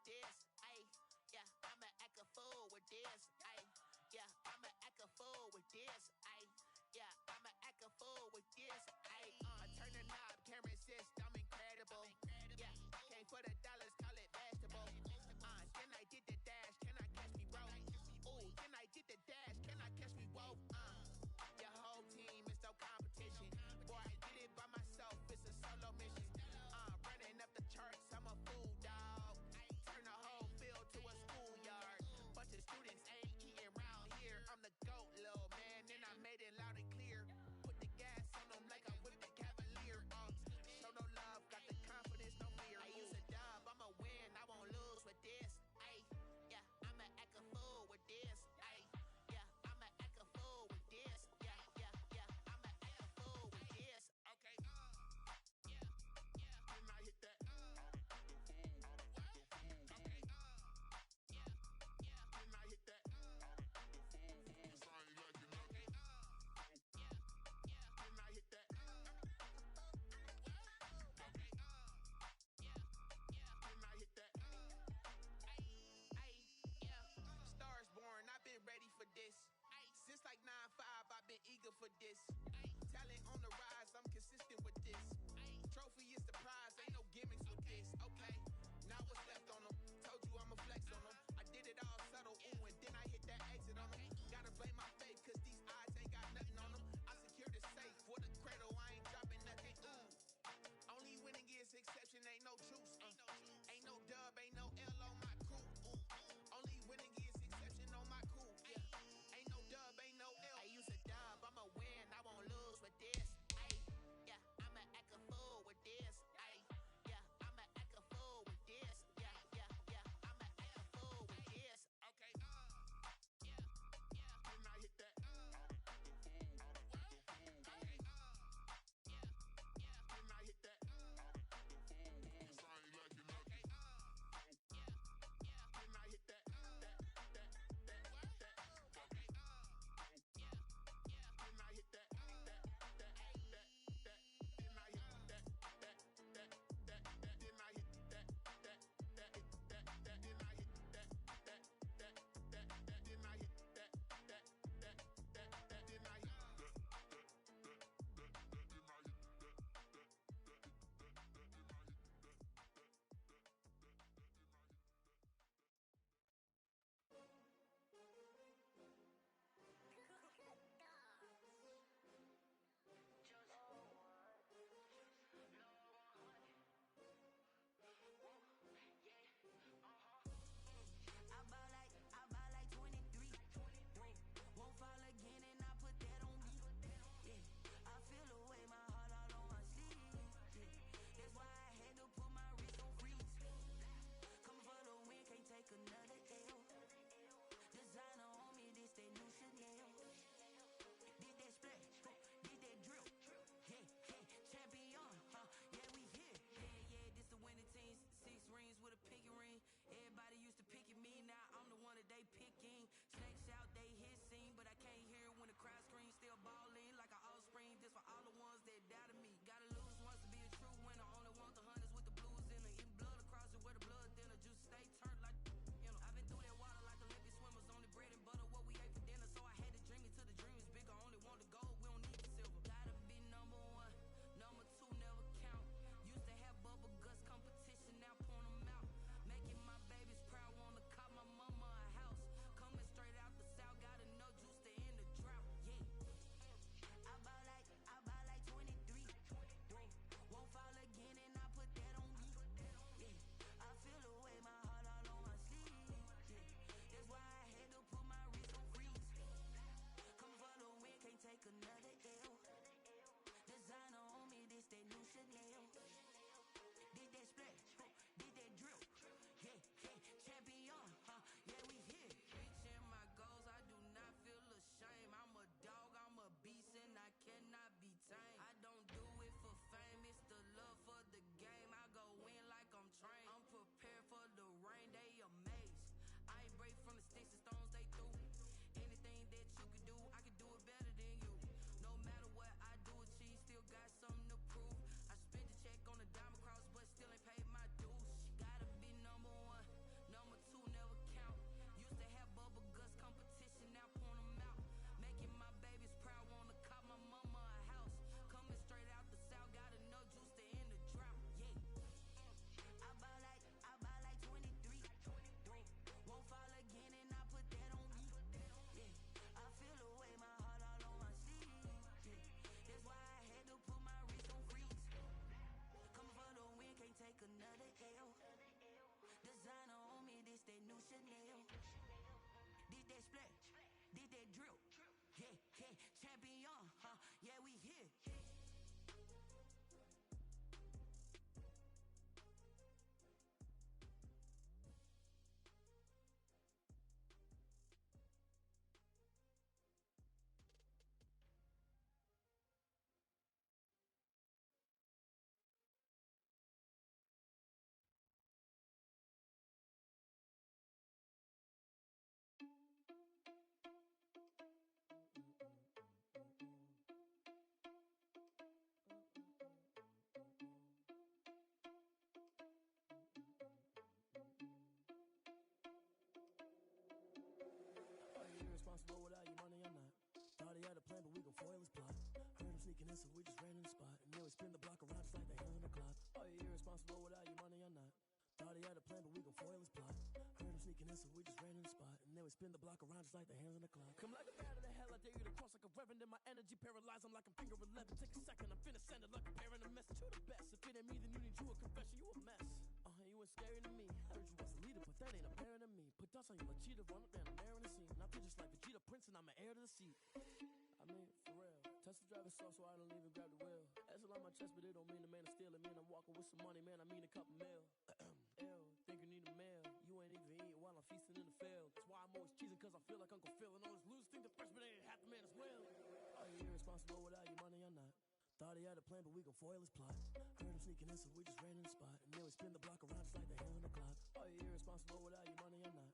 S7: this, ayy. Yeah, I'ma act a fool with this, ayy. Yeah, I'ma act a fool with this, ayy. Yeah, I'ma act a fool with this, ayy. Turn the knob, camera assist, I'm incredible. Yeah, came for the dollars, call it basketball. Then I did the dash, can I catch me, bro? Ooh, then I did the dash, can I catch me, whoa? Your whole team is no competition. Boy, I did it by myself, it's a solo mission. Running up the charts, I'm a fool, dog. Turn the whole
S8: splash. Did that drill. Yeah, yeah, champion, huh? Yeah, we here.
S9: Are you irresponsible without your money or not? Thought he had a plan, but we gon' foil his plot. Heard him sneaking in, so we just ran in the spot. And then we spin the block around just like the hands on the clock. Are you irresponsible without your money or not? Thought he had a plan, but we gon' foil his plot. Heard him sneaking in, so we just ran in the spot. And then we spin the block around just like the hands on the clock. Come like a bat of the hell, I dare you to cross like a reverend. In my energy paralyzed, I'm like I'm finger 11. Take a second, I'm finna send it like a parent a message to the best. If it ain't me, then you need you a confession, you a mess. You ain't scary to me. Heard you was a leader, but that ain't apparent to me. Put dust on you like cheetah, run up down the mirror in the scene. And I feel just like Vegeta Prince, and I'm an heir to the seat. I mean, for real. Touch the driver's soft, so I don't even grab the wheel. That's on my chest, but it don't mean the man is stealing. Man, I'm walking with some money, man. I mean a couple mil. Ew, think you need a meal. You ain't even eating while I'm feasting in the field. That's why I'm always cheesing, cause I feel like Uncle Phil. And all those losers think the freshman ain't half the man as well. Are you irresponsible without your money or not? Thought he had a plan, but we gon' foil his plot. Heard him sneaking in, so we just ran in the spot. And then we spin the block around just like the hands on the clock. Are you irresponsible without your money or not?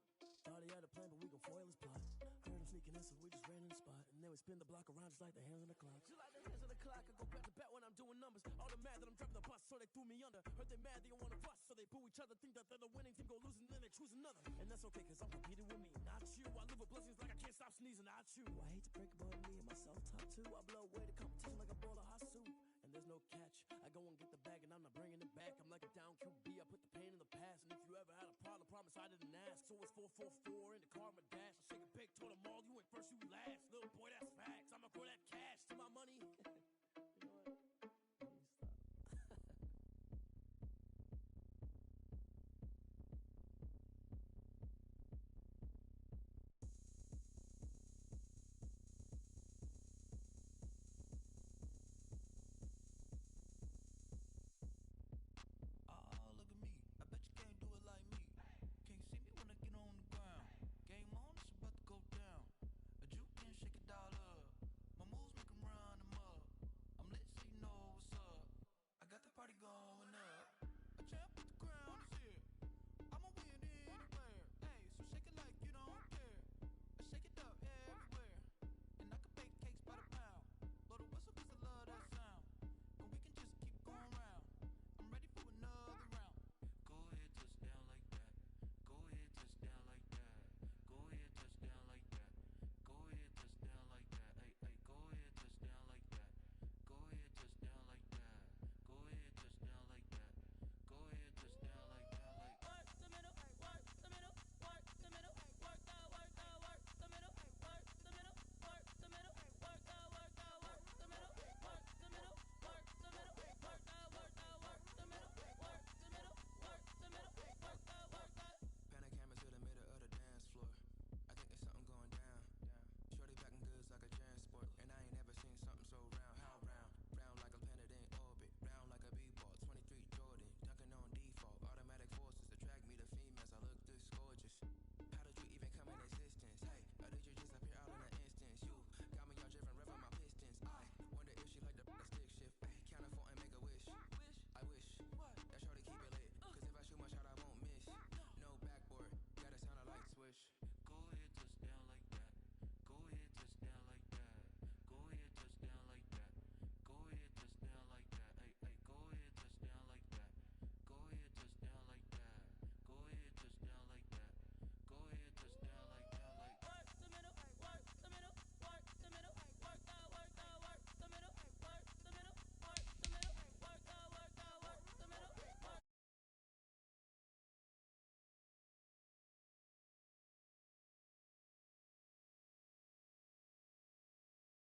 S9: Thought he had a plan, but we gon' foil his plot. Heard him sneaking in, so we just ran in the spot. And then we spin the block around just like the hands on the clock. Just like the hands on the clock, I go back to back when I'm doing numbers. All the mad that I'm driving the bus, so they threw me under. Heard they mad, they don't wanna bust, so they boo each other. Think that they're the winning team, go losing, then they choose another. And that's okay, cause I'm competing with me, not you. I live with blessings like I can't stop sneezing, not you. I hate to break it, but me and myself top two. I blow away the competition like a bowl of hot soup. And there's no catch. I go and get the bag and I'm not bringing it back. I'm like a down QB, I put the pain in the past. And if you ever had a problem, promise I didn't ask. So it's 444 in the car, my dad.